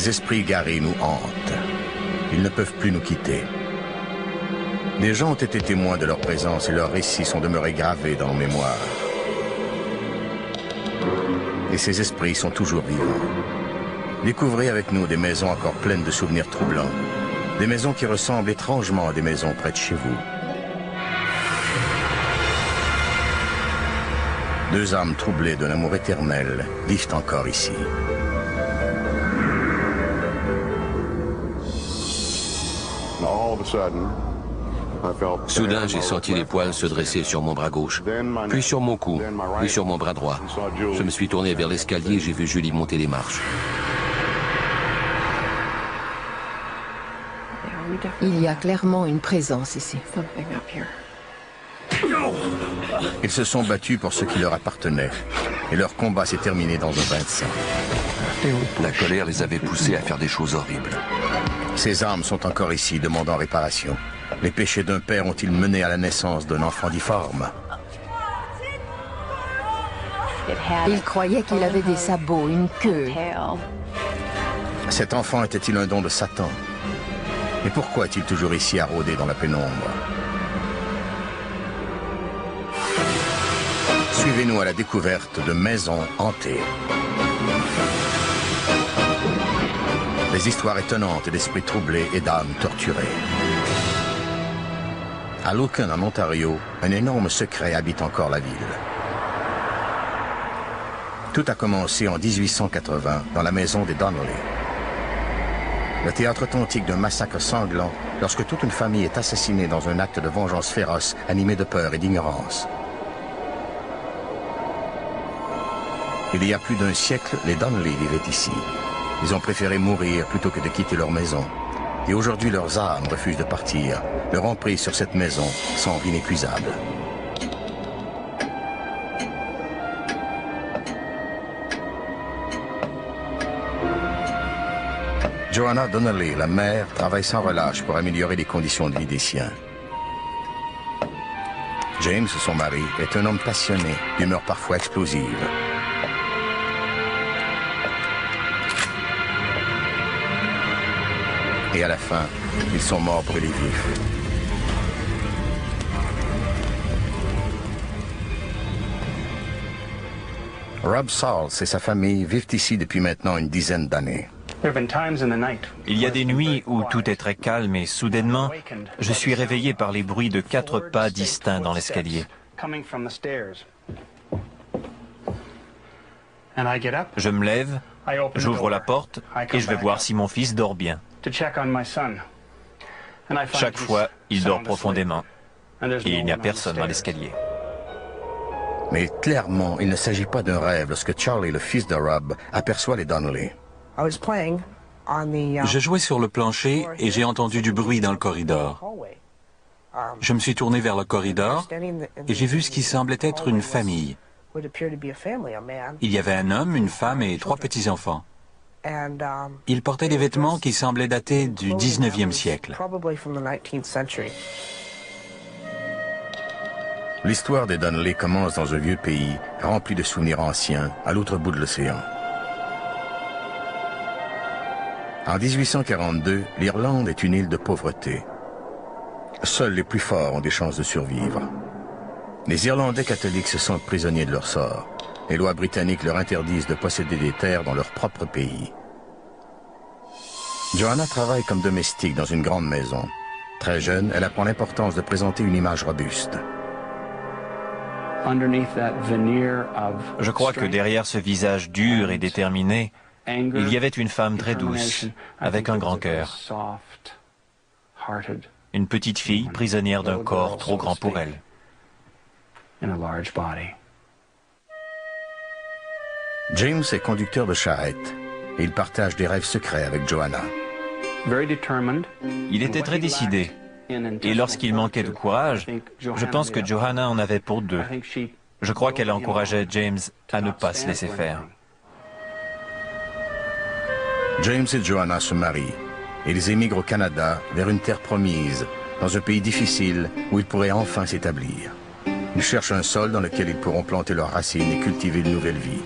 Des esprits garés nous hantent. Ils ne peuvent plus nous quitter. Des gens ont été témoins de leur présence et leurs récits sont demeurés gravés dans nos mémoires. Et ces esprits sont toujours vivants. Découvrez avec nous des maisons encore pleines de souvenirs troublants. Des maisons qui ressemblent étrangement à des maisons près de chez vous. Deux âmes troublées d'un amour éternel vivent encore ici. Soudain, j'ai senti les poils se dresser sur mon bras gauche, puis sur mon cou, puis sur mon bras droit. Je me suis tourné vers l'escalier et j'ai vu Julie monter les marches. Il y a clairement une présence ici. Ils se sont battus pour ce qui leur appartenait, et leur combat s'est terminé dans un bain de sang. La colère les avait poussés à faire des choses horribles. Ces âmes sont encore ici, demandant réparation. Les péchés d'un père ont-ils mené à la naissance d'un enfant difforme? Il croyait qu'il avait des sabots, une queue. Cet enfant était-il un don de Satan? Et pourquoi est-il toujours ici à rôder dans la pénombre? Suivez-nous à la découverte de maisons hantées. Des histoires étonnantes d'esprits troublés et d'âmes torturées. À Lucan, en Ontario, un énorme secret habite encore la ville. Tout a commencé en 1880 dans la maison des Donnelly. Le théâtre authentique d'un massacre sanglant lorsque toute une famille est assassinée dans un acte de vengeance féroce animé de peur et d'ignorance. Il y a plus d'un siècle, les Donnelly vivaient ici. Ils ont préféré mourir plutôt que de quitter leur maison. Et aujourd'hui, leurs âmes refusent de partir. Leur emprise sur cette maison semble inépuisable. Joanna Donnelly, la mère, travaille sans relâche pour améliorer les conditions de vie des siens. James, son mari, est un homme passionné, d'humeur parfois explosive. Et à la fin, ils sont morts brûlés vifs. Rob Sauls et sa famille vivent ici depuis maintenant une dizaine d'années. Il y a des nuits où tout est très calme et soudainement, je suis réveillé par les bruits de 4 pas distincts dans l'escalier. Je me lève, j'ouvre la porte et je vais voir si mon fils dort bien. Chaque fois, il dort profondément et il n'y a personne dans l'escalier. Mais clairement, il ne s'agit pas d'un rêve lorsque Charlie, le fils de Rob, aperçoit les Donnelly. Je jouais sur le plancher et j'ai entendu du bruit dans le corridor. Je me suis tourné vers le corridor et j'ai vu ce qui semblait être une famille. Il y avait un homme, une femme et 3 petits-enfants. Ils portaient des vêtements qui semblaient dater du 19e siècle. L'histoire des Donnelly commence dans un vieux pays, rempli de souvenirs anciens, à l'autre bout de l'océan. En 1842, l'Irlande est une île de pauvreté. Seuls les plus forts ont des chances de survivre. Les Irlandais catholiques se sentent prisonniers de leur sort. Les lois britanniques leur interdisent de posséder des terres dans leur propre pays. Joanna travaille comme domestique dans une grande maison. Très jeune, elle apprend l'importance de présenter une image robuste. Je crois que derrière ce visage dur et déterminé, il y avait une femme très douce, avec un grand cœur. Une petite fille prisonnière d'un corps trop grand pour elle. James est conducteur de charrette et il partage des rêves secrets avec Joanna. Il était très décidé. Et lorsqu'il manquait de courage, je pense que Johanna en avait pour 2. Je crois qu'elle encourageait James à ne pas se laisser faire. James et Joanna se marient et ils émigrent au Canada vers une terre promise, dans un pays difficile où ils pourraient enfin s'établir. Ils cherchent un sol dans lequel ils pourront planter leurs racines et cultiver une nouvelle vie.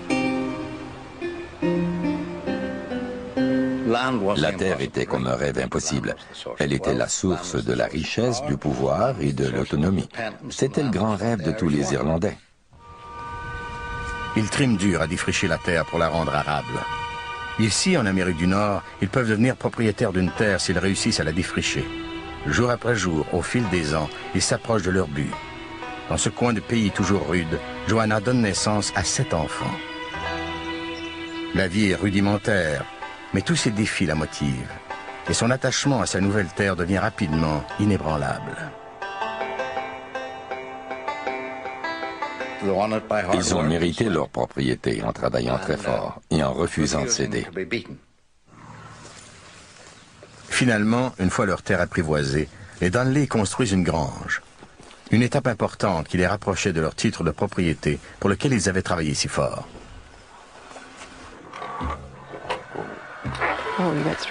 La terre était comme un rêve impossible. Elle était la source de la richesse, du pouvoir et de l'autonomie. C'était le grand rêve de tous les Irlandais. Ils triment dur à défricher la terre pour la rendre arable. Ici, en Amérique du Nord, ils peuvent devenir propriétaires d'une terre s'ils réussissent à la défricher. Jour après jour, au fil des ans, ils s'approchent de leur but. Dans ce coin de pays toujours rude, Johanna donne naissance à 7 enfants. La vie est rudimentaire, mais tous ces défis la motivent. Et son attachement à sa nouvelle terre devient rapidement inébranlable. Ils ont mérité leur propriété en travaillant très fort et en refusant de céder. Finalement, une fois leur terre apprivoisée, les Donnelly construisent une grange. Une étape importante qui les rapprochait de leur titre de propriété pour lequel ils avaient travaillé si fort.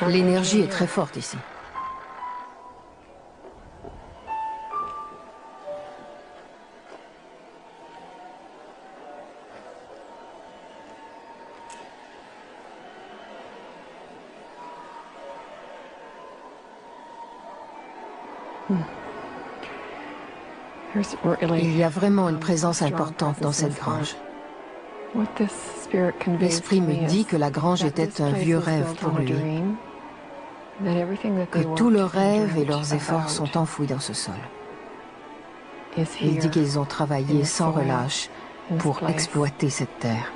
L'énergie est très forte ici. Il y a vraiment une présence importante dans cette grange. L'esprit me dit que la grange était un vieux rêve pour lui, que tous leurs rêves et leurs efforts sont enfouis dans ce sol. Il dit qu'ils ont travaillé sans relâche pour exploiter cette terre.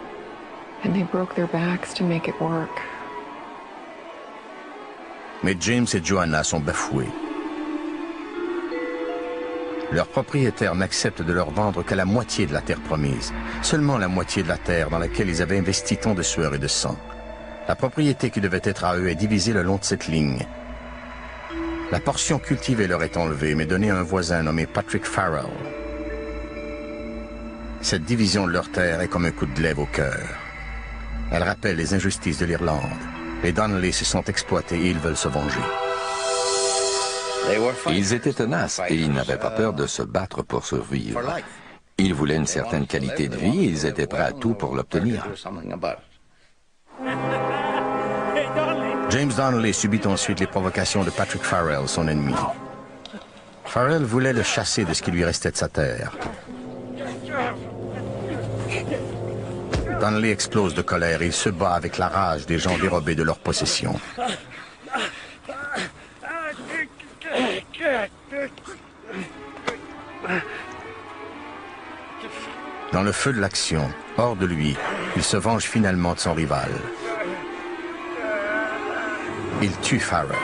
Mais James et Johanna sont bafoués. Leurs propriétaires n'acceptent de leur vendre qu'à la moitié de la terre promise, seulement la moitié de la terre dans laquelle ils avaient investi tant de sueur et de sang. La propriété qui devait être à eux est divisée le long de cette ligne. La portion cultivée leur est enlevée, mais donnée à un voisin nommé Patrick Farrell. Cette division de leur terre est comme un coup de glaive au cœur. Elle rappelle les injustices de l'Irlande. Les Donnelly se sont exploités et ils veulent se venger. Ils étaient tenaces et ils n'avaient pas peur de se battre pour survivre. Ils voulaient une certaine qualité de vie et ils étaient prêts à tout pour l'obtenir. James Donnelly subit ensuite les provocations de Patrick Farrell, son ennemi. Farrell voulait le chasser de ce qui lui restait de sa terre. Donnelly explose de colère et il se bat avec la rage des gens dérobés de leurs possessions. Dans le feu de l'action, hors de lui, il se venge finalement de son rival. Il tue Farrell.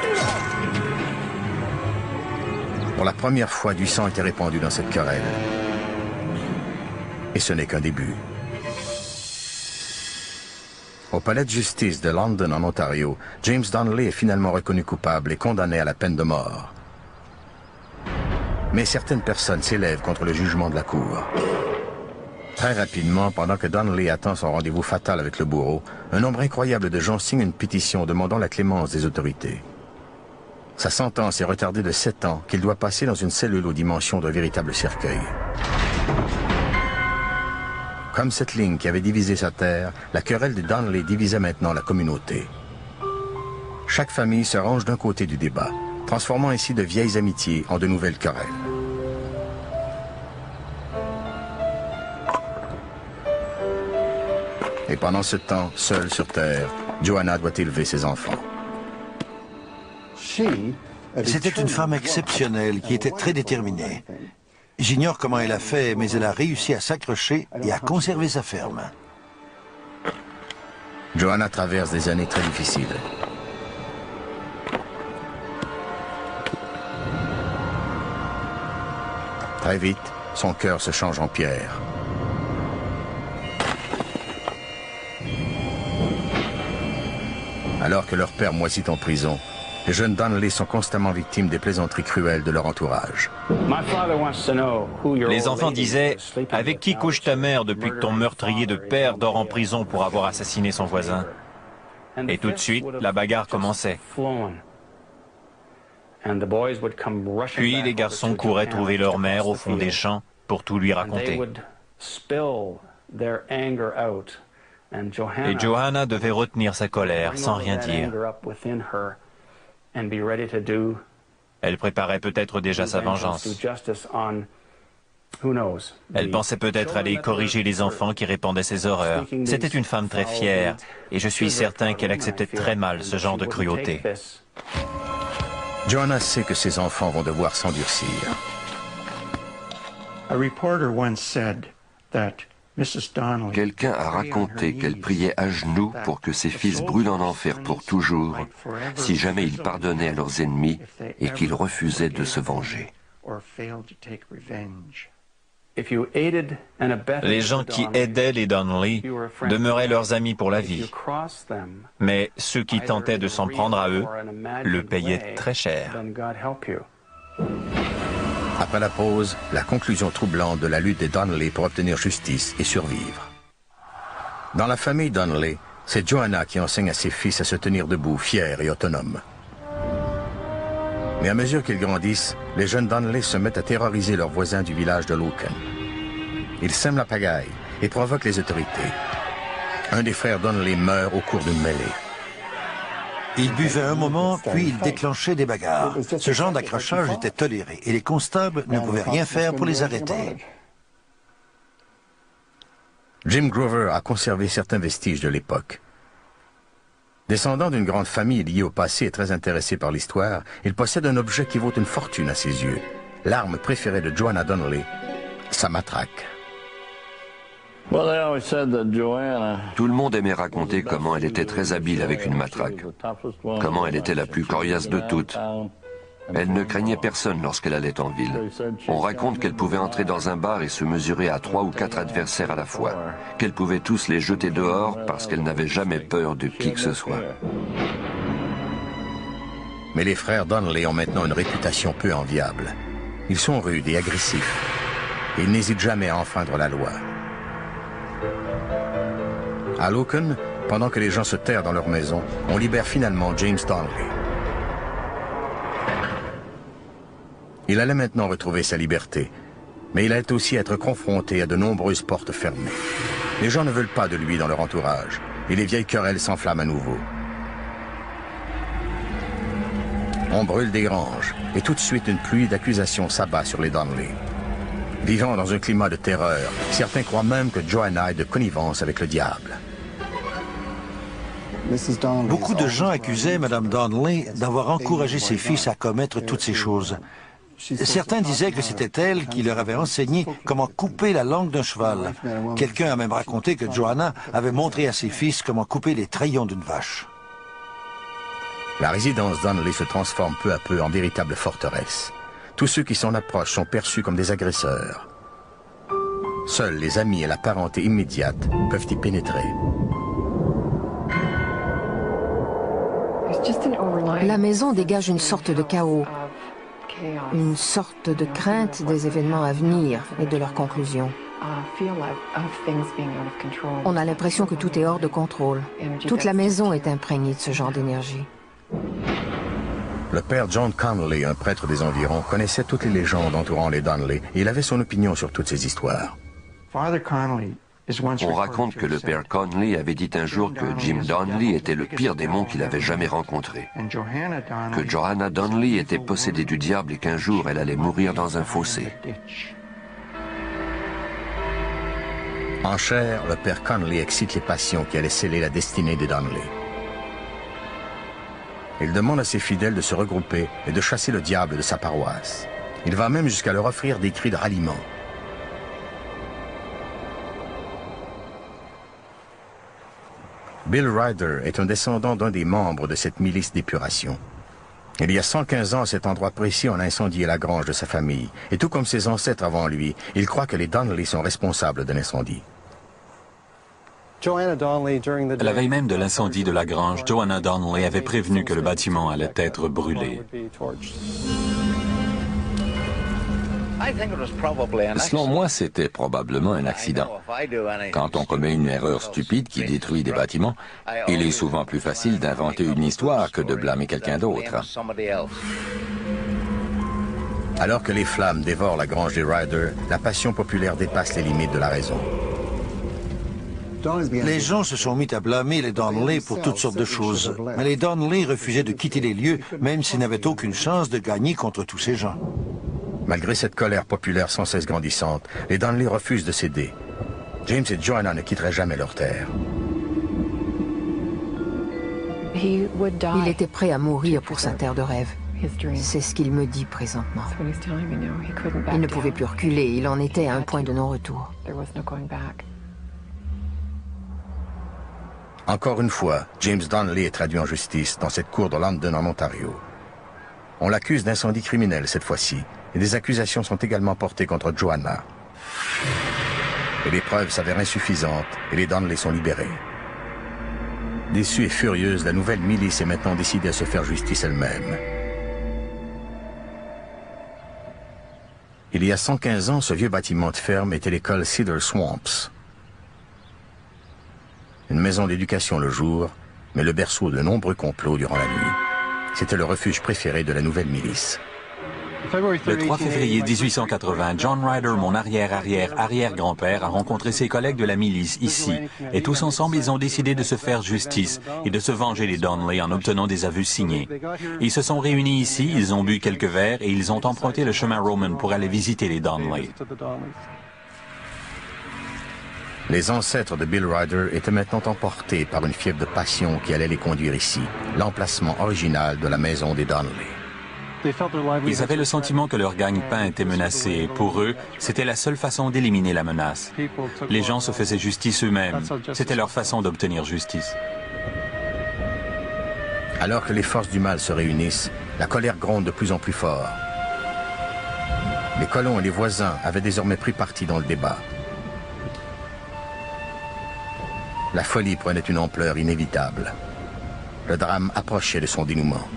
Pour la première fois, du sang était répandu dans cette querelle. Et ce n'est qu'un début. Au palais de justice de London, en Ontario, James Donnelly est finalement reconnu coupable et condamné à la peine de mort. Mais certaines personnes s'élèvent contre le jugement de la Cour. Très rapidement, pendant que Donnelly attend son rendez-vous fatal avec le bourreau, un nombre incroyable de gens signent une pétition demandant la clémence des autorités. Sa sentence est retardée de 7 ans qu'il doit passer dans une cellule aux dimensions d'un véritable cercueil. Comme cette ligne qui avait divisé sa terre, la querelle des Donnelly divisait maintenant la communauté. Chaque famille se range d'un côté du débat, transformant ainsi de vieilles amitiés en de nouvelles querelles. Et pendant ce temps, seule sur Terre, Johanna doit élever ses enfants. C'était une femme exceptionnelle qui était très déterminée. J'ignore comment elle a fait, mais elle a réussi à s'accrocher et à conserver sa ferme. Johanna traverse des années très difficiles. Très vite, son cœur se change en pierre. Alors que leur père moisit en prison, les jeunes Donnelly sont constamment victimes des plaisanteries cruelles de leur entourage. Les enfants disaient « Avec qui couche ta mère depuis que ton meurtrier de père dort en prison pour avoir assassiné son voisin ?» Et tout de suite, la bagarre commençait. Puis les garçons couraient trouver leur mère au fond des champs pour tout lui raconter. Et Johanna devait retenir sa colère sans rien dire. Elle préparait peut-être déjà sa vengeance. Elle pensait peut-être aller corriger les enfants qui répandaient ses horreurs. C'était une femme très fière, et je suis certain qu'elle acceptait très mal ce genre de cruauté. Johanna sait que ses enfants vont devoir s'endurcir. Quelqu'un a raconté qu'elle priait à genoux pour que ses fils brûlent en enfer pour toujours, si jamais ils pardonnaient à leurs ennemis et qu'ils refusaient de se venger. Les gens qui aidaient les Donnelly demeuraient leurs amis pour la vie. Mais ceux qui tentaient de s'en prendre à eux le payaient très cher. Après la pause, la conclusion troublante de la lutte des Donnelly pour obtenir justice et survivre. Dans la famille Donnelly, c'est Johanna qui enseigne à ses fils à se tenir debout, fiers et autonomes. Mais à mesure qu'ils grandissent, les jeunes Donnelly se mettent à terroriser leurs voisins du village de Loken. Ils sèment la pagaille et provoquent les autorités. Un des frères Donnelly meurt au cours d'une mêlée. Ils buvaient un moment, puis ils déclenchaient des bagarres. Ce genre d'accrochage était toléré et les constables ne pouvaient rien faire pour les arrêter. Jim Grover a conservé certains vestiges de l'époque. Descendant d'une grande famille liée au passé et très intéressé par l'histoire, il possède un objet qui vaut une fortune à ses yeux. L'arme préférée de Johanna Donnelly, sa matraque. Tout le monde aimait raconter comment elle était très habile avec une matraque, comment elle était la plus coriace de toutes. Elle ne craignait personne lorsqu'elle allait en ville. On raconte qu'elle pouvait entrer dans un bar et se mesurer à 3 ou 4 adversaires à la fois, qu'elle pouvait tous les jeter dehors parce qu'elle n'avait jamais peur de qui que ce soit. Mais les frères Donnelly ont maintenant une réputation peu enviable. Ils sont rudes et agressifs. Et ils n'hésitent jamais à enfreindre la loi. À Loken, pendant que les gens se terrent dans leur maison, on libère finalement James Donnelly. Il allait maintenant retrouver sa liberté, mais il allait aussi être confronté à de nombreuses portes fermées. Les gens ne veulent pas de lui dans leur entourage, et les vieilles querelles s'enflamment à nouveau. On brûle des granges, et tout de suite une pluie d'accusations s'abat sur les Donnelly. Vivant dans un climat de terreur, certains croient même que Johanna est de connivence avec le diable. Beaucoup de gens accusaient Mme Donnelly d'avoir encouragé ses fils à commettre toutes ces choses. Certains disaient que c'était elle qui leur avait enseigné comment couper la langue d'un cheval. Quelqu'un a même raconté que Johanna avait montré à ses fils comment couper les trayons d'une vache. La résidence Donnelly se transforme peu à peu en véritable forteresse. Tous ceux qui s'en approchent sont perçus comme des agresseurs. Seuls les amis et la parenté immédiate peuvent y pénétrer. La maison dégage une sorte de chaos, une sorte de crainte des événements à venir et de leurs conclusions. On a l'impression que tout est hors de contrôle. Toute la maison est imprégnée de ce genre d'énergie. Le père John Connolly, un prêtre des environs, connaissait toutes les légendes entourant les Donnelly et il avait son opinion sur toutes ces histoires. On raconte que le père Connolly avait dit un jour que Jim Donnelly était le pire démon qu'il avait jamais rencontré. Que Johanna Donnelly était possédée du diable et qu'un jour elle allait mourir dans un fossé. En chair, le père Connolly excite les passions qui allaient sceller la destinée des Donnelly. Il demande à ses fidèles de se regrouper et de chasser le diable de sa paroisse. Il va même jusqu'à leur offrir des cris de ralliement. Bill Ryder est un descendant d'un des membres de cette milice d'épuration. Il y a 115 ans, à cet endroit précis, on a incendié la grange de sa famille. Et tout comme ses ancêtres avant lui, il croit que les Donnelly sont responsables de l'incendie. La veille même de l'incendie de la grange, Johanna Donnelly avait prévenu que le bâtiment allait être brûlé. Selon moi, c'était probablement un accident. Quand on commet une erreur stupide qui détruit des bâtiments, il est souvent plus facile d'inventer une histoire que de blâmer quelqu'un d'autre. Alors que les flammes dévorent la grange des Ryder, la passion populaire dépasse les limites de la raison. Les gens se sont mis à blâmer les Donnelly pour toutes sortes de choses, mais les Donnelly refusaient de quitter les lieux, même s'ils n'avaient aucune chance de gagner contre tous ces gens. Malgré cette colère populaire sans cesse grandissante, les Donnelly refusent de céder. James et Joanna ne quitteraient jamais leur terre. Il était prêt à mourir pour sa terre de rêve. C'est ce qu'il me dit présentement. Il ne pouvait plus reculer, il en était à un point de non-retour. Encore une fois, James Donnelly est traduit en justice dans cette cour de London en Ontario. On l'accuse d'incendie criminel cette fois-ci, et des accusations sont également portées contre Joanna. Et les preuves s'avèrent insuffisantes, et les Donnelly sont libérés. Déçue et furieuse, la nouvelle milice est maintenant décidée à se faire justice elle-même. Il y a 115 ans, ce vieux bâtiment de ferme était l'école Cedar Swamps. Une maison d'éducation le jour, mais le berceau de nombreux complots durant la nuit. C'était le refuge préféré de la nouvelle milice. Le 3 février 1880, John Ryder, mon arrière-arrière-arrière-grand-père, a rencontré ses collègues de la milice ici. Et tous ensemble, ils ont décidé de se faire justice et de se venger des Donnelly en obtenant des aveux signés. Ils se sont réunis ici, ils ont bu quelques verres et ils ont emprunté le chemin Roman pour aller visiter les Donnelly. Les ancêtres de Bill Ryder étaient maintenant emportés par une fièvre de passion qui allait les conduire ici, l'emplacement original de la maison des Donnelly. Ils avaient le sentiment que leur gagne-pain était menacé et pour eux, c'était la seule façon d'éliminer la menace. Les gens se faisaient justice eux-mêmes. C'était leur façon d'obtenir justice. Alors que les forces du mal se réunissent, la colère gronde de plus en plus fort. Les colons et les voisins avaient désormais pris parti dans le débat. La folie prenait une ampleur inévitable. Le drame approchait de son dénouement.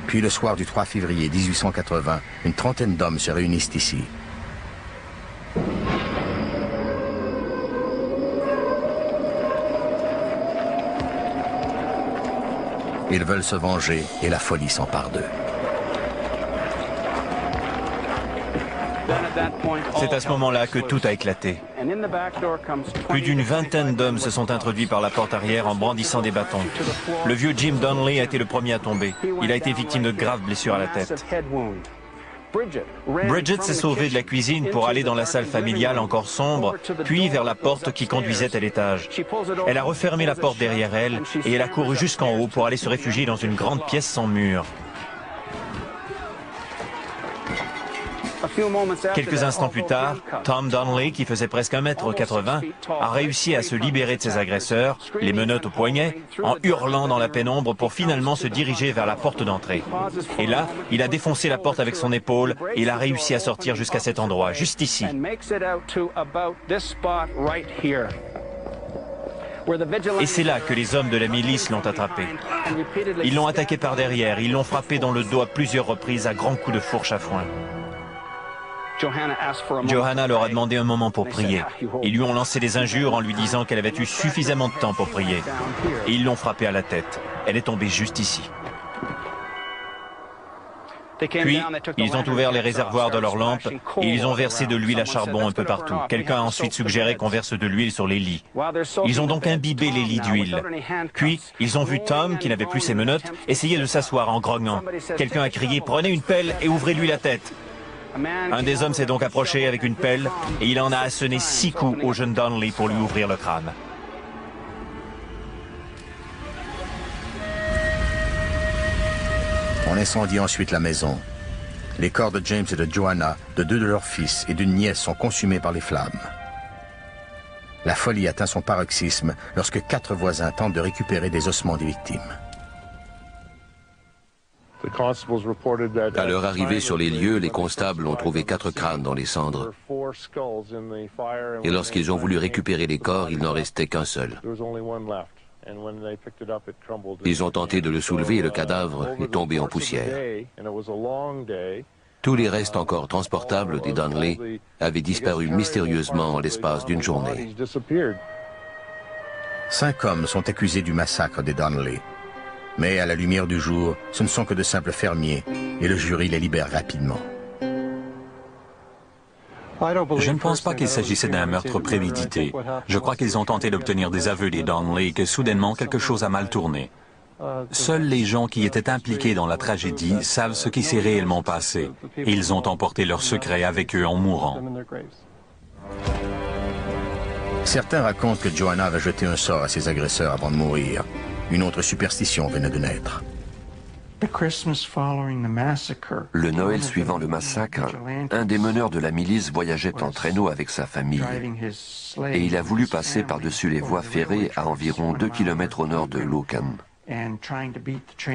Puis le soir du 3 février 1880, une trentaine d'hommes se réunissent ici. Ils veulent se venger et la folie s'empare d'eux. C'est à ce moment-là que tout a éclaté. Plus d'une vingtaine d'hommes se sont introduits par la porte arrière en brandissant des bâtons. Le vieux Jim Donnelly a été le premier à tomber. Il a été victime de graves blessures à la tête. Bridget s'est sauvée de la cuisine pour aller dans la salle familiale encore sombre, puis vers la porte qui conduisait à l'étage. Elle a refermé la porte derrière elle et elle a couru jusqu'en haut pour aller se réfugier dans une grande pièce sans mur. Quelques instants plus tard, Tom Donnelly, qui faisait presque 1,80 m, a réussi à se libérer de ses agresseurs, les menottes au poignet, en hurlant dans la pénombre pour finalement se diriger vers la porte d'entrée. Et là, il a défoncé la porte avec son épaule et il a réussi à sortir jusqu'à cet endroit, juste ici. Et c'est là que les hommes de la milice l'ont attrapé. Ils l'ont attaqué par derrière, ils l'ont frappé dans le dos à plusieurs reprises à grands coups de fourche à foin. Johanna leur a demandé un moment pour prier. Ils lui ont lancé des injures en lui disant qu'elle avait eu suffisamment de temps pour prier. Et ils l'ont frappée à la tête. Elle est tombée juste ici. Puis, ils ont ouvert les réservoirs de leurs lampes et ils ont versé de l'huile à charbon un peu partout. Quelqu'un a ensuite suggéré qu'on verse de l'huile sur les lits. Ils ont donc imbibé les lits d'huile. Puis, ils ont vu Tom, qui n'avait plus ses menottes, essayer de s'asseoir en grognant. Quelqu'un a crié « Prenez une pelle et ouvrez-lui la tête ». Un des hommes s'est donc approché avec une pelle et il en a asséné 6 coups au jeune Donnelly pour lui ouvrir le crâne. On incendie ensuite la maison. Les corps de James et de Joanna, de 2 de leurs fils et d'une nièce sont consumés par les flammes. La folie atteint son paroxysme lorsque 4 voisins tentent de récupérer des ossements des victimes. À leur arrivée sur les lieux, les constables ont trouvé 4 crânes dans les cendres. Et lorsqu'ils ont voulu récupérer les corps, il n'en restait qu'un seul. Ils ont tenté de le soulever et le cadavre est tombé en poussière. Tous les restes encore transportables des Donnelly avaient disparu mystérieusement en l'espace d'une journée. 5 hommes sont accusés du massacre des Donnelly. Mais à la lumière du jour, ce ne sont que de simples fermiers et le jury les libère rapidement. Je ne pense pas qu'il s'agissait d'un meurtre prémédité. Je crois qu'ils ont tenté d'obtenir des aveux des Donnelly et que soudainement quelque chose a mal tourné. Seuls les gens qui étaient impliqués dans la tragédie savent ce qui s'est réellement passé et ils ont emporté leur secret avec eux en mourant. Certains racontent que Joanna avait jeté un sort à ses agresseurs avant de mourir. Une autre superstition venait de naître. Le Noël suivant le massacre, un des meneurs de la milice voyageait en traîneau avec sa famille et il a voulu passer par-dessus les voies ferrées à environ 2 km au nord de Lucan.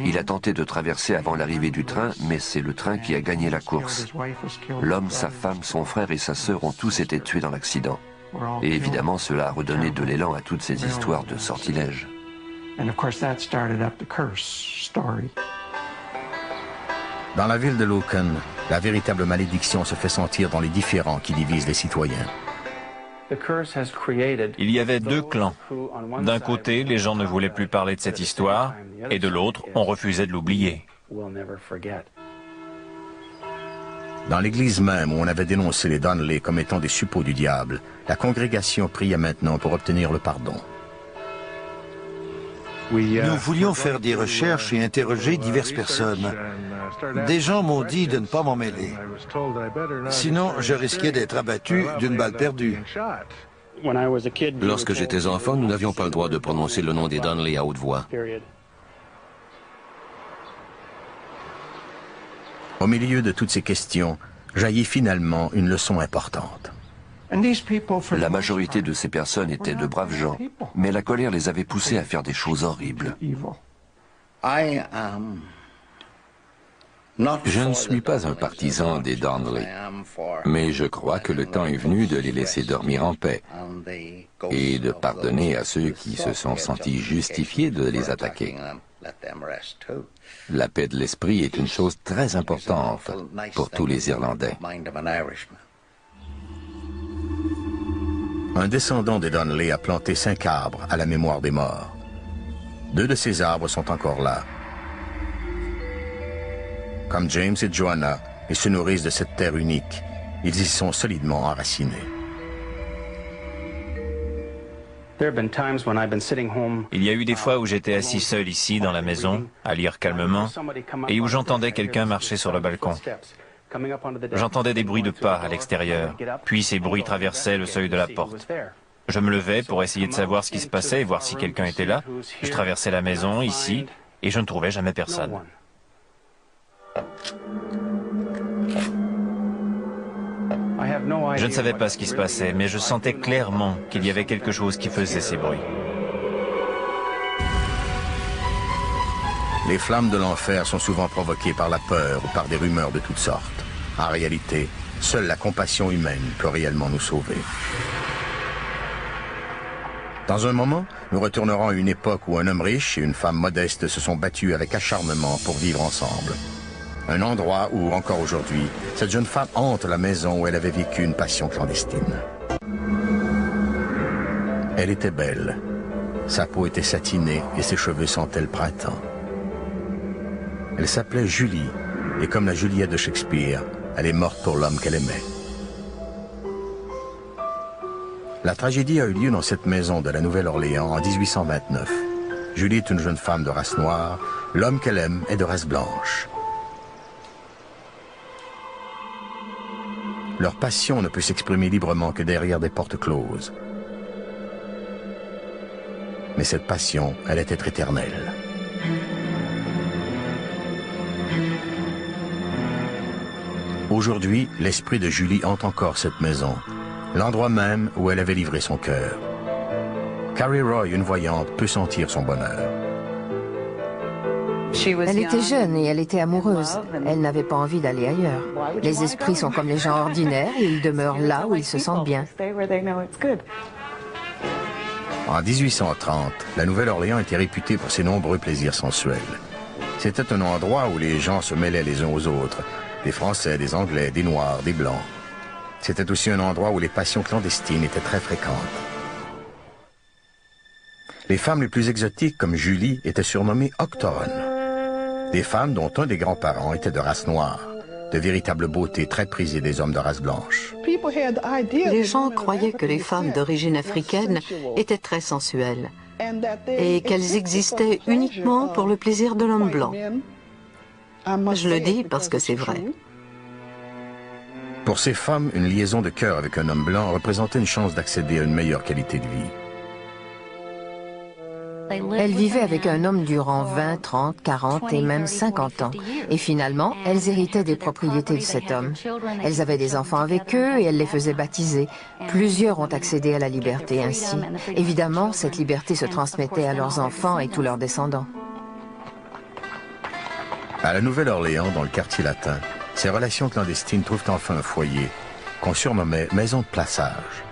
Il a tenté de traverser avant l'arrivée du train, mais c'est le train qui a gagné la course. L'homme, sa femme, son frère et sa sœur ont tous été tués dans l'accident. Et évidemment, cela a redonné de l'élan à toutes ces histoires de sortilèges. Dans la ville de Lucan, la véritable malédiction se fait sentir dans les différends qui divisent les citoyens. Il y avait deux clans. D'un côté, les gens ne voulaient plus parler de cette histoire, et de l'autre, on refusait de l'oublier. Dans l'église même où on avait dénoncé les Donnelly comme étant des suppôts du diable, la congrégation priait maintenant pour obtenir le pardon. Nous voulions faire des recherches et interroger diverses personnes. Des gens m'ont dit de ne pas m'en mêler. Sinon, je risquais d'être abattu d'une balle perdue. Lorsque j'étais enfant, nous n'avions pas le droit de prononcer le nom des Donnelly à haute voix. Au milieu de toutes ces questions, jaillit finalement une leçon importante. La majorité de ces personnes étaient de braves gens, mais la colère les avait poussés à faire des choses horribles. Je ne suis pas un partisan des Donnelly, mais je crois que le temps est venu de les laisser dormir en paix et de pardonner à ceux qui se sont sentis justifiés de les attaquer. La paix de l'esprit est une chose très importante pour tous les Irlandais. Un descendant des Donnelly a planté 5 arbres à la mémoire des morts. 2 de ces arbres sont encore là. Comme James et Joanna, ils se nourrissent de cette terre unique. Ils y sont solidement enracinés. Il y a eu des fois où j'étais assis seul ici, dans la maison, à lire calmement, et où j'entendais quelqu'un marcher sur le balcon. J'entendais des bruits de pas à l'extérieur, puis ces bruits traversaient le seuil de la porte. Je me levais pour essayer de savoir ce qui se passait et voir si quelqu'un était là. Je traversais la maison, ici, et je ne trouvais jamais personne. Je ne savais pas ce qui se passait, mais je sentais clairement qu'il y avait quelque chose qui faisait ces bruits. Les flammes de l'enfer sont souvent provoquées par la peur ou par des rumeurs de toutes sortes. En réalité, seule la compassion humaine peut réellement nous sauver. Dans un moment, nous retournerons à une époque où un homme riche et une femme modeste se sont battus avec acharnement pour vivre ensemble. Un endroit où, encore aujourd'hui, cette jeune femme hante la maison où elle avait vécu une passion clandestine. Elle était belle. Sa peau était satinée et ses cheveux sentaient le printemps. Elle s'appelait Julie, et comme la Juliette de Shakespeare, elle est morte pour l'homme qu'elle aimait. La tragédie a eu lieu dans cette maison de la Nouvelle-Orléans en 1829. Julie est une jeune femme de race noire, l'homme qu'elle aime est de race blanche. Leur passion ne peut s'exprimer librement que derrière des portes closes. Mais cette passion allait être éternelle. Aujourd'hui, l'esprit de Julie hante encore cette maison, l'endroit même où elle avait livré son cœur. Carrie Roy, une voyante, peut sentir son bonheur. Elle était jeune et elle était amoureuse. Elle n'avait pas envie d'aller ailleurs. Les esprits sont comme les gens ordinaires et ils demeurent là où ils se sentent bien. En 1830, la Nouvelle-Orléans était réputée pour ses nombreux plaisirs sensuels. C'était un endroit où les gens se mêlaient les uns aux autres, des Français, des Anglais, des Noirs, des Blancs. C'était aussi un endroit où les passions clandestines étaient très fréquentes. Les femmes les plus exotiques, comme Julie, étaient surnommées autochtones. Des femmes dont un des grands-parents était de race noire. de véritable beauté très prisée des hommes de race blanche. Les gens croyaient que les femmes d'origine africaine étaient très sensuelles et qu'elles existaient uniquement pour le plaisir de l'homme blanc. Je le dis parce que c'est vrai. Pour ces femmes, une liaison de cœur avec un homme blanc représentait une chance d'accéder à une meilleure qualité de vie. Elles vivaient avec un homme durant 20, 30, 40 et même 50 ans. Et finalement, elles héritaient des propriétés de cet homme. Elles avaient des enfants avec eux et elles les faisaient baptiser. Plusieurs ont accédé à la liberté ainsi. Évidemment, cette liberté se transmettait à leurs enfants et tous leurs descendants. À la Nouvelle-Orléans, dans le quartier latin, ces relations clandestines trouvent enfin un foyer qu'on surnommait maison de plaçage.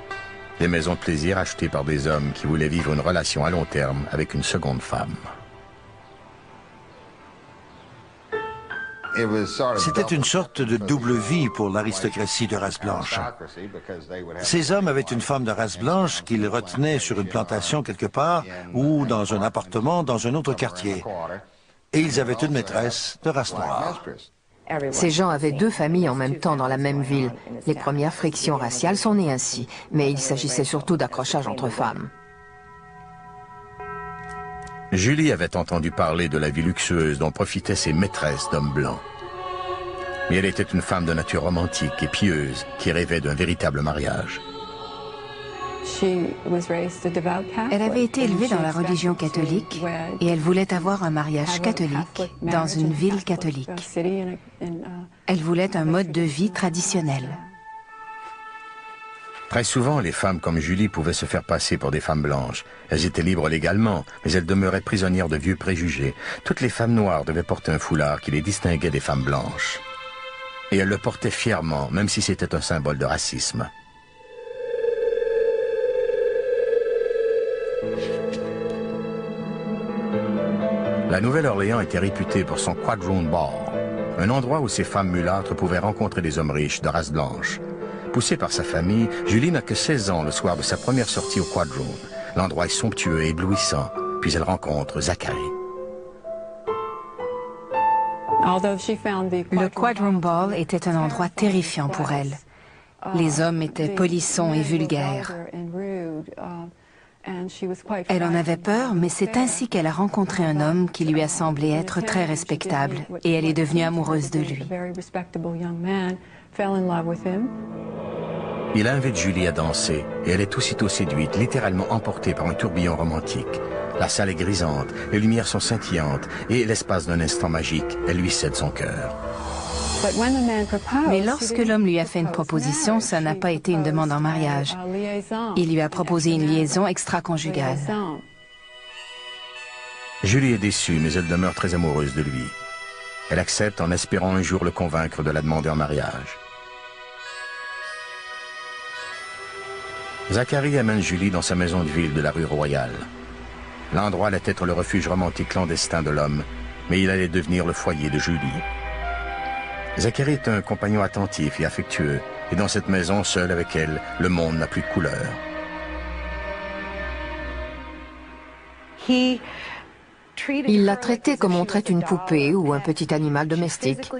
Des maisons de plaisir achetées par des hommes qui voulaient vivre une relation à long terme avec une seconde femme. C'était une sorte de double vie pour l'aristocratie de race blanche. Ces hommes avaient une femme de race blanche qu'ils retenaient sur une plantation quelque part ou dans un appartement dans un autre quartier. Et ils avaient une maîtresse de race noire. Ces gens avaient deux familles en même temps dans la même ville. Les premières frictions raciales sont nées ainsi, mais il s'agissait surtout d'accrochages entre femmes. Julie avait entendu parler de la vie luxueuse dont profitaient ces maîtresses d'hommes blancs. Mais elle était une femme de nature romantique et pieuse qui rêvait d'un véritable mariage. Elle avait été élevée dans la religion catholique et elle voulait avoir un mariage catholique dans une ville catholique. Elle voulait un mode de vie traditionnel. Très souvent, les femmes comme Julie pouvaient se faire passer pour des femmes blanches. Elles étaient libres légalement, mais elles demeuraient prisonnières de vieux préjugés. Toutes les femmes noires devaient porter un foulard qui les distinguait des femmes blanches. Et elles le portaient fièrement, même si c'était un symbole de racisme. La Nouvelle-Orléans était réputée pour son Quadroon Ball, un endroit où ces femmes mulâtres pouvaient rencontrer des hommes riches de race blanche. Poussée par sa famille, Julie n'a que 16 ans le soir de sa première sortie au Quadroon. L'endroit est somptueux et éblouissant, puis elle rencontre Zachary. Le Quadroon Ball était un endroit terrifiant pour elle. Les hommes étaient polissons et vulgaires. Elle en avait peur, mais c'est ainsi qu'elle a rencontré un homme qui lui a semblé être très respectable, et elle est devenue amoureuse de lui. Il invite Julie à danser, et elle est aussitôt séduite, littéralement emportée par un tourbillon romantique. La salle est grisante, les lumières sont scintillantes, et l'espace d'un instant magique, elle lui cède son cœur. Mais lorsque l'homme lui a fait une proposition, ça n'a pas été une demande en mariage. Il lui a proposé une liaison extra-conjugale. Julie est déçue, mais elle demeure très amoureuse de lui. Elle accepte en espérant un jour le convaincre de la demander en mariage. Zachary amène Julie dans sa maison de ville de la rue Royale. L'endroit allait être le refuge romantique clandestin de l'homme, mais il allait devenir le foyer de Julie. Zachary est un compagnon attentif et affectueux, et dans cette maison, seul avec elle, le monde n'a plus de couleur. Il l'a traitée comme on traite une poupée ou un petit animal domestique.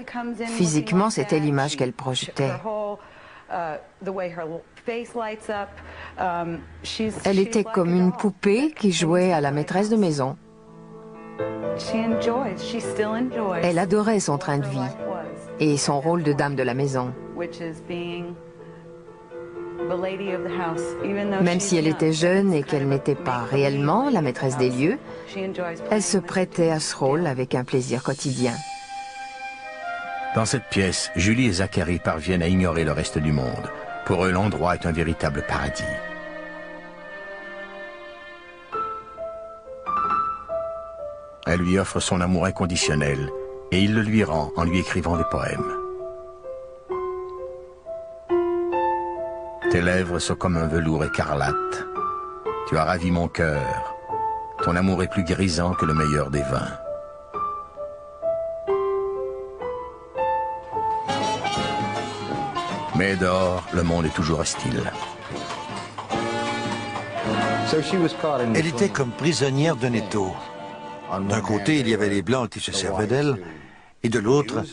Physiquement, c'était l'image qu'elle projetait. Elle était comme une poupée qui jouait à la maîtresse de maison. Elle adorait son train de vie et son rôle de dame de la maison. Même si elle était jeune et qu'elle n'était pas réellement la maîtresse des lieux, elle se prêtait à ce rôle avec un plaisir quotidien. Dans cette pièce, Julie et Zachary parviennent à ignorer le reste du monde. Pour eux, l'endroit est un véritable paradis. Elle lui offre son amour inconditionnel et il le lui rend en lui écrivant des poèmes. Tes lèvres sont comme un velours écarlate. Tu as ravi mon cœur. Ton amour est plus grisant que le meilleur des vins. Mais dehors, le monde est toujours hostile. Elle était comme prisonnière d'un étau. D'un côté, il y avait les Blancs qui se servaient d'elle, et de l'autre,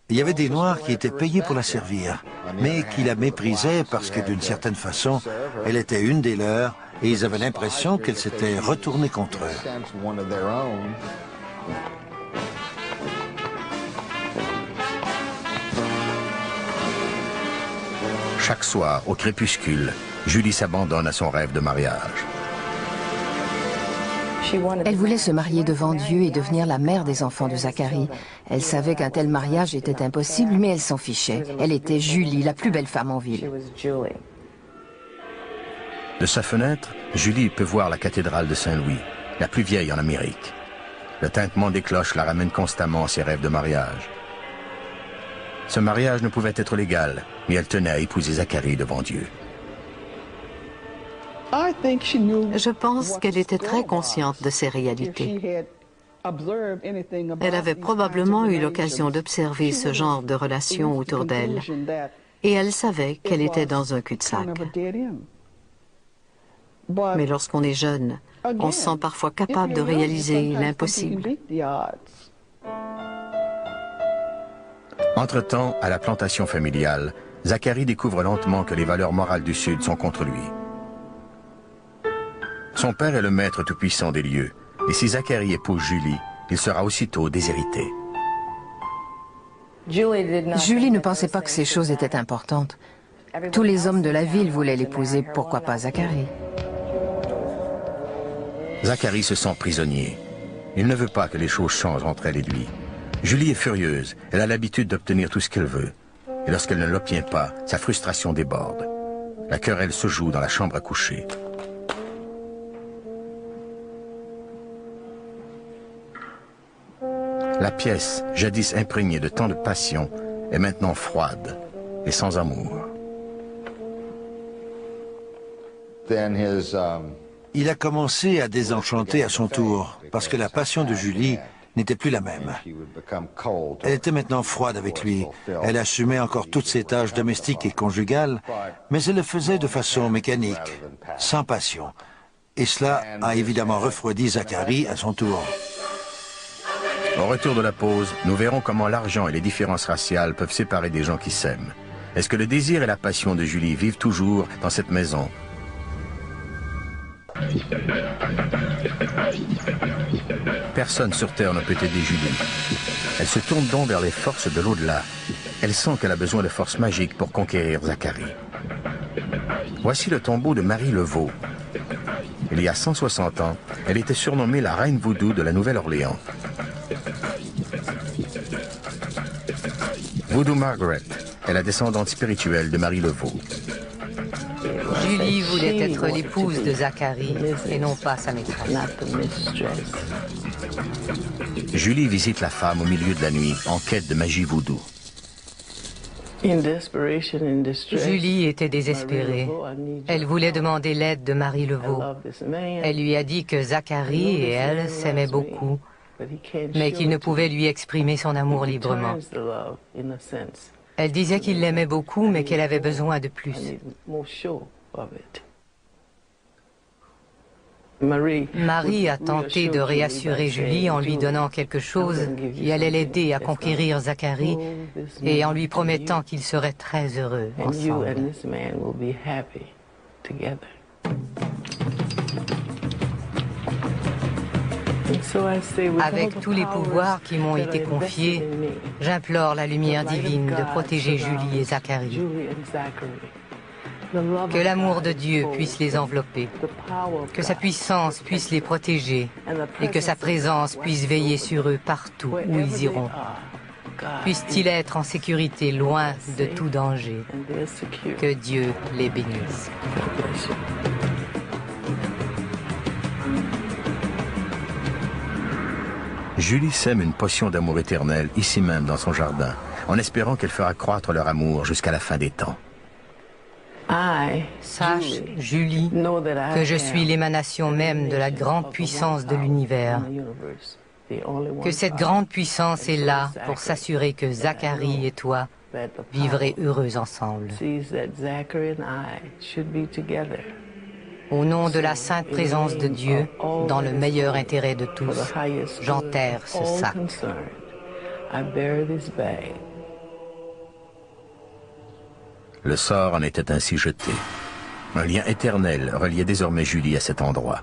Il y avait des Noirs qui étaient payés pour la servir, mais qui la méprisaient parce que d'une certaine façon, elle était une des leurs et ils avaient l'impression qu'elle s'était retournée contre eux. Chaque soir, au crépuscule, Julie s'abandonne à son rêve de mariage. Elle voulait se marier devant Dieu et devenir la mère des enfants de Zacharie. Elle savait qu'un tel mariage était impossible, mais elle s'en fichait. Elle était Julie, la plus belle femme en ville. De sa fenêtre, Julie peut voir la cathédrale de Saint-Louis, la plus vieille en Amérique. Le tintement des cloches la ramène constamment à ses rêves de mariage. Ce mariage ne pouvait être légal, mais elle tenait à épouser Zacharie devant Dieu. Je pense qu'elle était très consciente de ces réalités. Elle avait probablement eu l'occasion d'observer ce genre de relations autour d'elle, et elle savait qu'elle était dans un cul-de-sac. Mais lorsqu'on est jeune, on se sent parfois capable de réaliser l'impossible. Entre-temps, à la plantation familiale, Zacharie découvre lentement que les valeurs morales du Sud sont contre lui. Son père est le maître tout-puissant des lieux, et si Zacharie épouse Julie, il sera aussitôt déshérité. Julie ne pensait pas que ces choses étaient importantes. Tous les hommes de la ville voulaient l'épouser, pourquoi pas Zacharie? Zacharie se sent prisonnier. Il ne veut pas que les choses changent entre elle et lui. Julie est furieuse, elle a l'habitude d'obtenir tout ce qu'elle veut. Et lorsqu'elle ne l'obtient pas, sa frustration déborde. La querelle se joue dans la chambre à coucher. La pièce, jadis imprégnée de tant de passion, est maintenant froide et sans amour. Il a commencé à désenchanter à son tour, parce que la passion de Julie n'était plus la même. Elle était maintenant froide avec lui. Elle assumait encore toutes ses tâches domestiques et conjugales, mais elle le faisait de façon mécanique, sans passion. Et cela a évidemment refroidi Zacharie à son tour. Au retour de la pause, nous verrons comment l'argent et les différences raciales peuvent séparer des gens qui s'aiment. Est-ce que le désir et la passion de Julie vivent toujours dans cette maison? Personne sur Terre ne peut aider Julie. Elle se tourne donc vers les forces de l'au-delà. Elle sent qu'elle a besoin de forces magiques pour conquérir Zacharie. Voici le tombeau de Marie Laveau. Il y a 160 ans, elle était surnommée la reine vaudou de la Nouvelle-Orléans. Voodoo Margaret est la descendante spirituelle de Marie Laveau. Julie voulait être l'épouse de Zacharie et non pas sa maîtresse. Julie visite la femme au milieu de la nuit en quête de magie voodoo. Julie était désespérée. Elle voulait demander l'aide de Marie Laveau. Elle lui a dit que Zacharie et elle s'aimaient beaucoup, mais qu'il ne pouvait lui exprimer son amour librement. Elle disait qu'il l'aimait beaucoup, mais qu'elle avait besoin de plus. Marie a tenté de réassurer Julie en lui donnant quelque chose qui allait l'aider à conquérir Zacharie et en lui promettant qu'ils seraient très heureux ensemble. Avec tous les pouvoirs qui m'ont été confiés, j'implore la lumière divine de protéger Julie et Zacharie. Que l'amour de Dieu puisse les envelopper, que sa puissance puisse les protéger et que sa présence puisse veiller sur eux partout où ils iront. Puissent-ils être en sécurité loin de tout danger. Que Dieu les bénisse. Julie sème une potion d'amour éternel ici même dans son jardin, en espérant qu'elle fera croître leur amour jusqu'à la fin des temps. Sache, Julie, que je suis l'émanation même de la grande puissance de l'univers. Que cette grande puissance est là pour s'assurer que Zacharie et toi vivrez heureux ensemble. Au nom de la sainte présence de Dieu, dans le meilleur intérêt de tous, j'enterre ce sac. Le sort en était ainsi jeté. Un lien éternel reliait désormais Julie à cet endroit.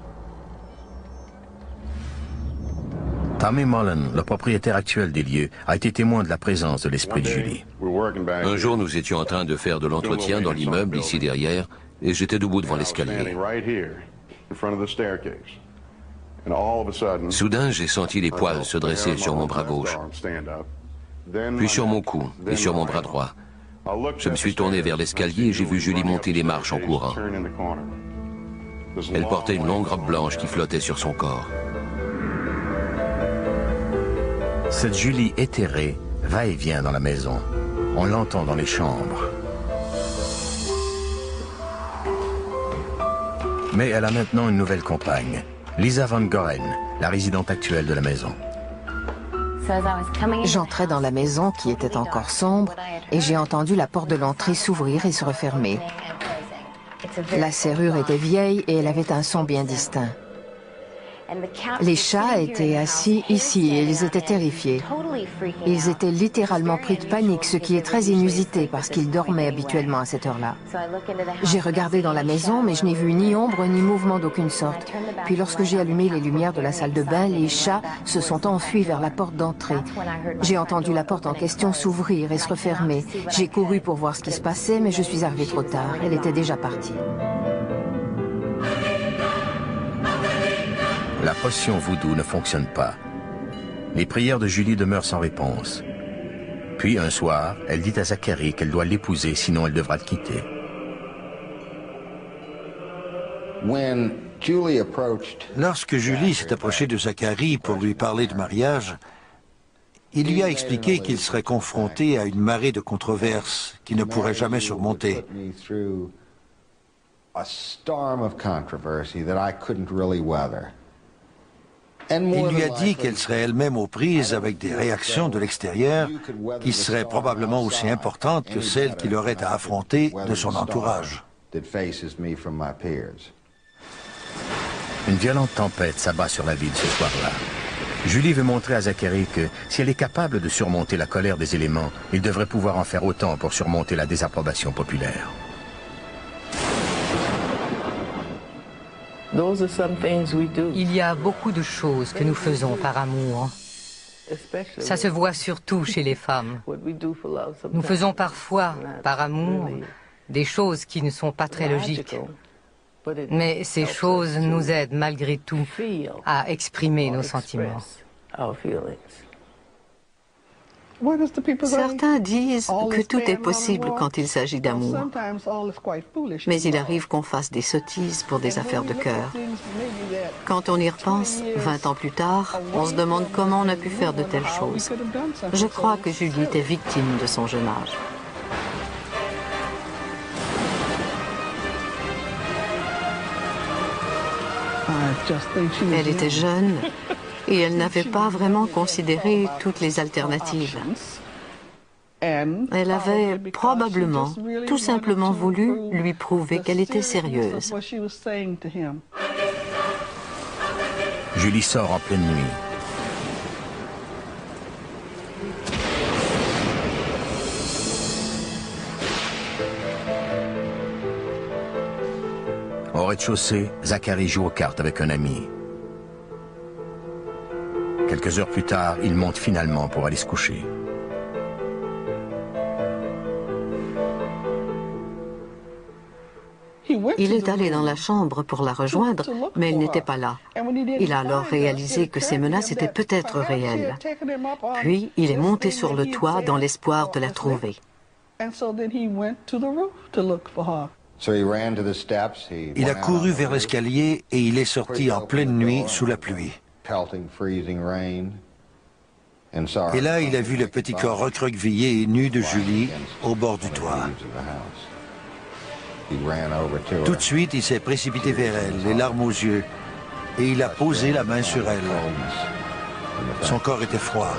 Tommy Mullen, le propriétaire actuel des lieux, a été témoin de la présence de l'esprit de Julie. Un jour, nous étions en train de faire de l'entretien dans l'immeuble, ici derrière, et j'étais debout devant l'escalier. Soudain, j'ai senti les poils se dresser sur mon bras gauche, puis sur mon cou et sur mon bras droit. Je me suis tourné vers l'escalier et j'ai vu Julie monter les marches en courant. Elle portait une longue robe blanche qui flottait sur son corps. Cette Julie éthérée va et vient dans la maison. On l'entend dans les chambres. Mais elle a maintenant une nouvelle compagne, Lisa Van Goren, la résidente actuelle de la maison. J'entrais dans la maison qui était encore sombre et j'ai entendu la porte de l'entrée s'ouvrir et se refermer. La serrure était vieille et elle avait un son bien distinct. Les chats étaient assis ici et ils étaient terrifiés. Ils étaient littéralement pris de panique, ce qui est très inusité parce qu'ils dormaient habituellement à cette heure-là. J'ai regardé dans la maison, mais je n'ai vu ni ombre ni mouvement d'aucune sorte. Puis lorsque j'ai allumé les lumières de la salle de bain, les chats se sont enfuis vers la porte d'entrée. J'ai entendu la porte en question s'ouvrir et se refermer. J'ai couru pour voir ce qui se passait, mais je suis arrivée trop tard. Elle était déjà partie. La potion voodoo ne fonctionne pas. Les prières de Julie demeurent sans réponse. Puis, un soir, elle dit à Zachary qu'elle doit l'épouser, sinon elle devra le quitter. Lorsque Julie s'est approchée de Zachary pour lui parler de mariage, il lui a expliqué qu'il serait confronté à une marée de controverses qu'il ne pourrait jamais surmonter. Il lui a dit qu'elle serait elle-même aux prises avec des réactions de l'extérieur qui seraient probablement aussi importantes que celles qu'il aurait à affronter de son entourage. Une violente tempête s'abat sur la ville ce soir-là. Julie veut montrer à Zachary que si elle est capable de surmonter la colère des éléments, il devrait pouvoir en faire autant pour surmonter la désapprobation populaire. Il y a beaucoup de choses que nous faisons par amour. Ça se voit surtout chez les femmes. Nous faisons parfois, par amour, des choses qui ne sont pas très logiques. Mais ces choses nous aident malgré tout à exprimer nos sentiments. Certains disent que tout est possible quand il s'agit d'amour. Mais il arrive qu'on fasse des sottises pour des affaires de cœur. Quand on y repense, 20 ans plus tard, on se demande comment on a pu faire de telles choses. Je crois que Julie était victime de son jeune âge. Elle était jeune et elle n'avait pas vraiment considéré toutes les alternatives. Elle avait probablement, tout simplement voulu lui prouver qu'elle était sérieuse. Julie sort en pleine nuit. Au rez-de-chaussée, Zachary joue aux cartes avec un ami. Quelques heures plus tard, il monte finalement pour aller se coucher. Il est allé dans la chambre pour la rejoindre, mais elle n'était pas là. Il a alors réalisé que ces menaces étaient peut-être réelles. Puis, il est monté sur le toit dans l'espoir de la trouver. Il a couru vers l'escalier et il est sorti en pleine nuit sous la pluie. Et là, il a vu le petit corps recroquevillé et nu de Julie au bord du toit. Tout de suite, il s'est précipité vers elle, les larmes aux yeux, et il a posé la main sur elle. Son corps était froid.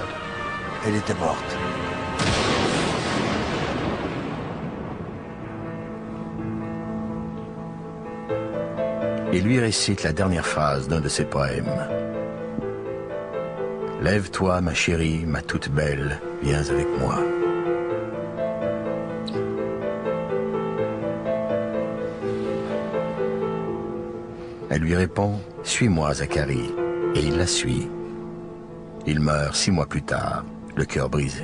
Elle était morte. Et lui récite la dernière phrase d'un de ses poèmes. « Lève-toi, ma chérie, ma toute belle, viens avec moi. » Elle lui répond « Suis-moi, Zacharie », et il la suit. Il meurt 6 mois plus tard, le cœur brisé.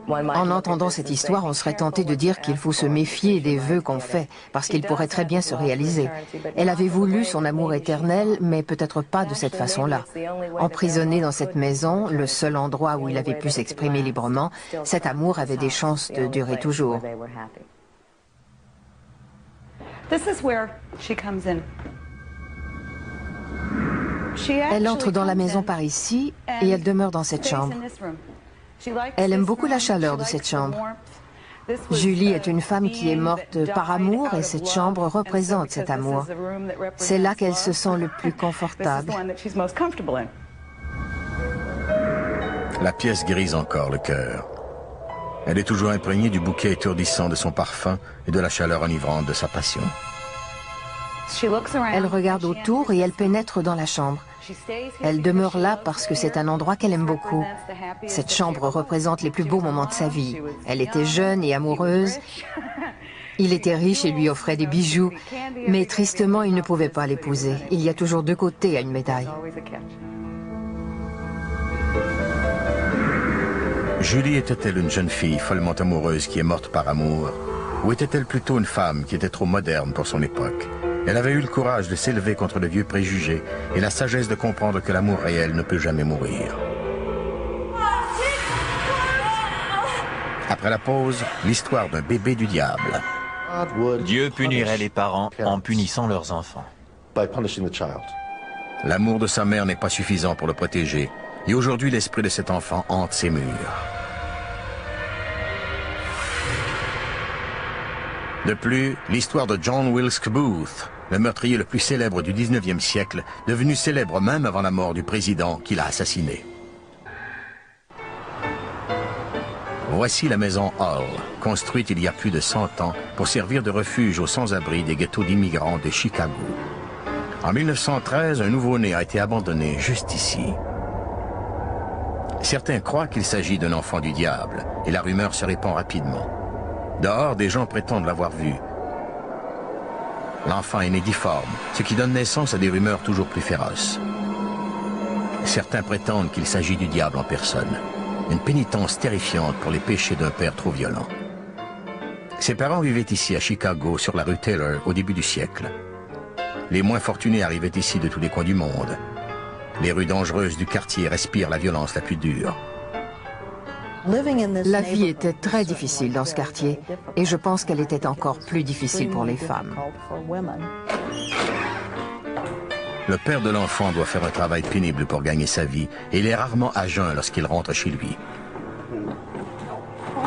En entendant cette histoire, on serait tenté de dire qu'il faut se méfier des vœux qu'on fait, parce qu'ils pourraient très bien se réaliser. Elle avait voulu son amour éternel, mais peut-être pas de cette façon-là. Emprisonné dans cette maison, le seul endroit où il avait pu s'exprimer librement, cet amour avait des chances de durer toujours. Elle entre dans la maison par ici et elle demeure dans cette chambre. Elle aime beaucoup la chaleur de cette chambre. Julie est une femme qui est morte par amour et cette chambre représente cet amour. C'est là qu'elle se sent le plus confortable. La pièce grise encore le cœur. Elle est toujours imprégnée du bouquet étourdissant de son parfum et de la chaleur enivrante de sa passion. Elle regarde autour et elle pénètre dans la chambre. Elle demeure là parce que c'est un endroit qu'elle aime beaucoup. Cette chambre représente les plus beaux moments de sa vie. Elle était jeune et amoureuse. Il était riche et lui offrait des bijoux, mais tristement, il ne pouvait pas l'épouser. Il y a toujours 2 côtés à une médaille. Julie était-elle une jeune fille follement amoureuse qui est morte par amour, ou était-elle plutôt une femme qui était trop moderne pour son époque? Elle avait eu le courage de s'élever contre de vieux préjugés et la sagesse de comprendre que l'amour réel ne peut jamais mourir. Après la pause, l'histoire d'un bébé du diable. Dieu punirait les parents en punissant leurs enfants. L'amour de sa mère n'est pas suffisant pour le protéger, et aujourd'hui l'esprit de cet enfant hante ses murs. De plus, l'histoire de John Wilkes Booth, le meurtrier le plus célèbre du 19e siècle, devenu célèbre même avant la mort du président qui l'a assassiné. Voici la maison Hall, construite il y a plus de 100 ans pour servir de refuge aux sans-abri des ghettos d'immigrants de Chicago. En 1913, un nouveau-né a été abandonné juste ici. Certains croient qu'il s'agit d'un enfant du diable, et la rumeur se répand rapidement. Dehors, des gens prétendent l'avoir vu. L'enfant est né difforme, ce qui donne naissance à des rumeurs toujours plus féroces. Certains prétendent qu'il s'agit du diable en personne. Une pénitence terrifiante pour les péchés d'un père trop violent. Ses parents vivaient ici à Chicago, sur la rue Taylor, au début du siècle. Les moins fortunés arrivaient ici de tous les coins du monde. Les rues dangereuses du quartier respirent la violence la plus dure. La vie était très difficile dans ce quartier et je pense qu'elle était encore plus difficile pour les femmes. Le père de l'enfant doit faire un travail pénible pour gagner sa vie et il est rarement à jeun lorsqu'il rentre chez lui.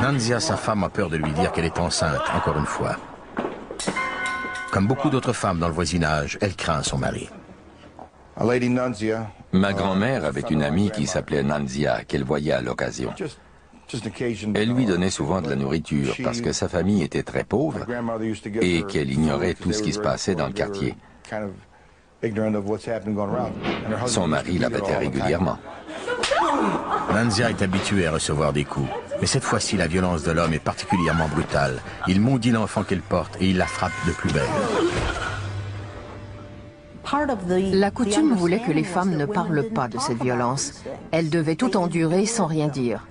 Nanzia, sa femme, a peur de lui dire qu'elle est enceinte, encore une fois. Comme beaucoup d'autres femmes dans le voisinage, elle craint son mari. Ma grand-mère avait une amie qui s'appelait Nanzia, qu'elle voyait à l'occasion. Elle lui donnait souvent de la nourriture parce que sa famille était très pauvre et qu'elle ignorait tout ce qui se passait dans le quartier. Son mari la battait régulièrement. Nanzia est habituée à recevoir des coups, mais cette fois-ci la violence de l'homme est particulièrement brutale. Il maudit l'enfant qu'elle porte et il la frappe de plus belle. La coutume voulait que les femmes ne parlent pas de cette violence. Elles devaient tout endurer sans rien dire.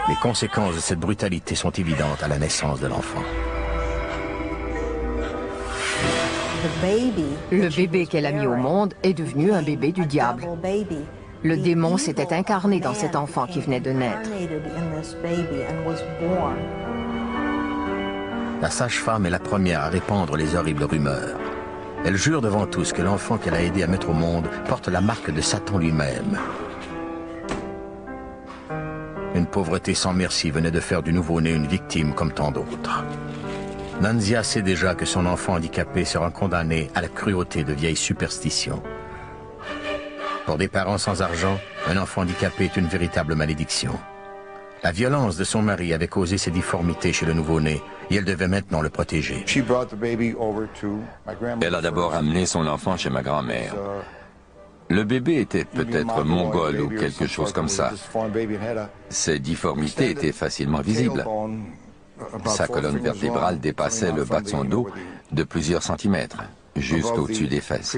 Les conséquences de cette brutalité sont évidentes à la naissance de l'enfant. Le bébé qu'elle a mis au monde est devenu un bébé du diable. Le démon s'était incarné dans cet enfant qui venait de naître. La sage-femme est la première à répandre les horribles rumeurs. Elle jure devant tous que l'enfant qu'elle a aidé à mettre au monde porte la marque de Satan lui-même. Une pauvreté sans merci venait de faire du nouveau-né une victime comme tant d'autres. Nanzia sait déjà que son enfant handicapé sera condamné à la cruauté de vieilles superstitions. Pour des parents sans argent, un enfant handicapé est une véritable malédiction. La violence de son mari avait causé ces difformités chez le nouveau-né et elle devait maintenant le protéger. Elle a d'abord amené son enfant chez ma grand-mère. Le bébé était peut-être mongol ou quelque chose comme ça. Ses difformités étaient facilement visibles. Sa colonne vertébrale dépassait le bas de son dos de plusieurs centimètres, juste au-dessus des fesses.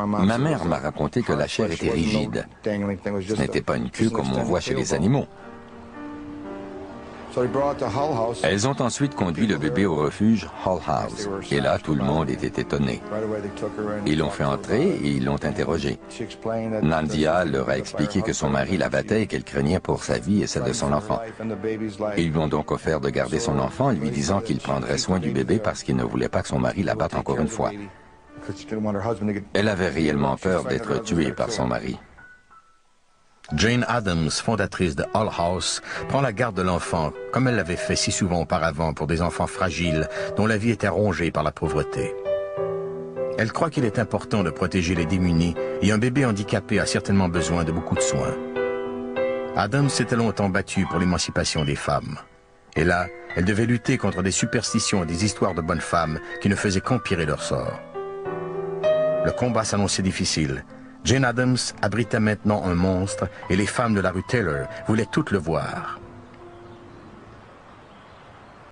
Ma mère m'a raconté que la chair était rigide. Ce n'était pas une queue comme on voit chez les animaux. Elles ont ensuite conduit le bébé au refuge Hull House. Et là, tout le monde était étonné. Ils l'ont fait entrer et ils l'ont interrogé. Nandia leur a expliqué que son mari la battait et qu'elle craignait pour sa vie et celle de son enfant. Ils lui ont donc offert de garder son enfant, lui disant qu'il prendrait soin du bébé parce qu'il ne voulait pas que son mari la batte encore une fois. Elle avait réellement peur d'être tuée par son mari. Jane Addams, fondatrice de Hull House, prend la garde de l'enfant, comme elle l'avait fait si souvent auparavant pour des enfants fragiles dont la vie était rongée par la pauvreté. Elle croit qu'il est important de protéger les démunis et un bébé handicapé a certainement besoin de beaucoup de soins. Addams s'était longtemps battue pour l'émancipation des femmes. Et là, elle devait lutter contre des superstitions et des histoires de bonnes femmes qui ne faisaient qu'empirer leur sort. Le combat s'annonçait difficile. Jane Addams abritait maintenant un monstre et les femmes de la rue Taylor voulaient toutes le voir.